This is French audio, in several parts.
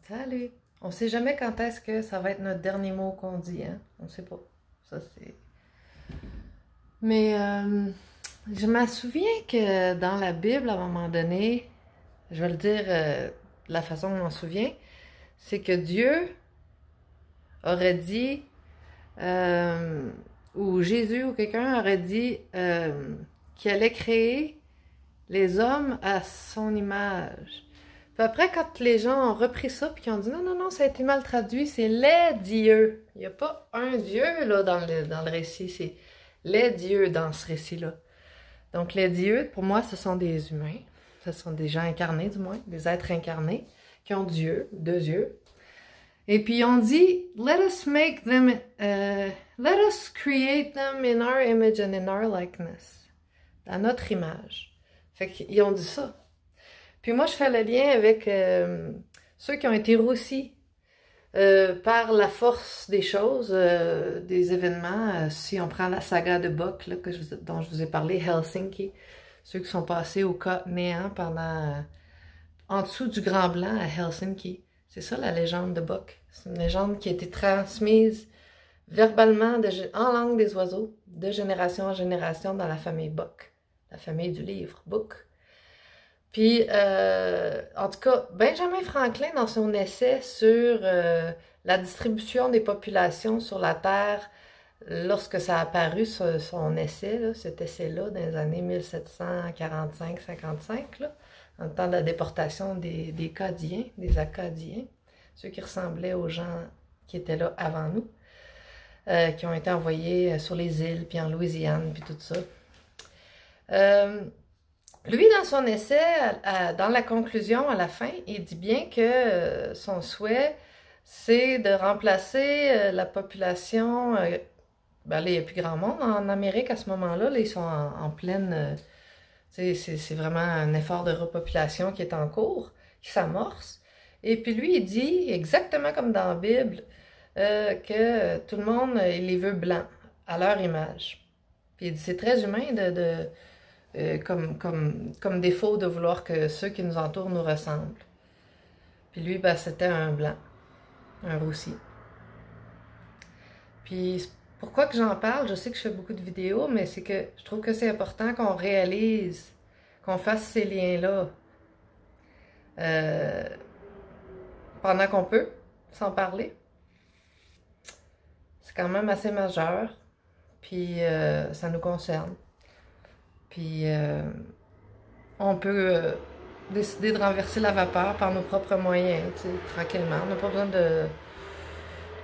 Salut! On sait jamais quand est-ce que ça va être notre dernier mot qu'on dit, hein? On sait pas. Ça, c'est... Mais je me souviens que dans la Bible, à un moment donné, je vais le dire de la façon dont on m'en souvient, c'est que Dieu aurait dit, ou Jésus ou quelqu'un aurait dit qu'il allait créer les hommes à son image. Puis après, quand les gens ont repris ça, puis qu'ils ont dit non, non, non, ça a été mal traduit, c'est les dieux. Il n'y a pas un dieu là dans le récit, c'est les dieux dans ce récit-là. Donc les dieux, pour moi, ce sont des humains, ce sont des gens incarnés du moins, des êtres incarnés, qui ont Dieu, deux yeux. Et puis on dit, let us make them, let us create them in our image and in our likeness. Dans notre image. Fait qu'ils ont dit ça. Puis moi, je fais le lien avec ceux qui ont été roussis par la force des choses, des événements. Si on prend la saga de Buck, là, dont je vous ai parlé, Helsinki, ceux qui sont passés au cas néant pendant en dessous du Grand Blanc à Helsinki. C'est ça la légende de Buck. C'est une légende qui a été transmise verbalement en langue des oiseaux, de génération en génération dans la famille Buck, la famille du livre Book. Puis, en tout cas, Benjamin Franklin, dans son essai sur la distribution des populations sur la Terre, lorsque ça a apparu, son essai, là, cet essai-là, dans les années 1745-55, là, en temps de la déportation des Acadiens, ceux qui ressemblaient aux gens qui étaient là avant nous, qui ont été envoyés sur les îles, puis en Louisiane, puis tout ça. Lui, dans son essai, dans la conclusion, à la fin, il dit bien que son souhait, c'est de remplacer la population... ben là, il n'y a plus grand monde en Amérique à ce moment-là. Là, ils sont en pleine... c'est vraiment un effort de repopulation qui est en cours, qui s'amorce. Et puis lui, il dit, exactement comme dans la Bible, que tout le monde, il les veut blancs, à leur image. Puis il dit, c'est très humain comme défaut de vouloir que ceux qui nous entourent nous ressemblent. Puis lui, ben, c'était un blanc, un roussi. Puis pourquoi que j'en parle? Je sais que je fais beaucoup de vidéos, mais c'est que je trouve que c'est important qu'on réalise, qu'on fasse ces liens-là pendant qu'on peut, sans parler. C'est quand même assez majeur, puis ça nous concerne. Puis on peut décider de renverser la vapeur par nos propres moyens, tu sais, tranquillement. On n'a pas besoin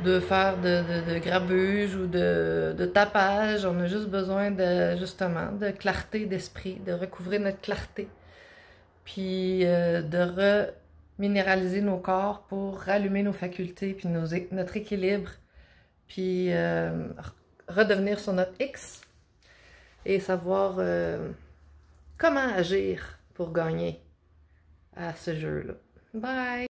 de faire de grabuge ou de tapage. On a juste besoin justement, de clarté d'esprit, de recouvrir notre clarté. Puis de reminéraliser nos corps pour rallumer nos facultés, puis notre équilibre. Puis redevenir sur notre X. Et savoir comment agir pour gagner à ce jeu-là. Bye!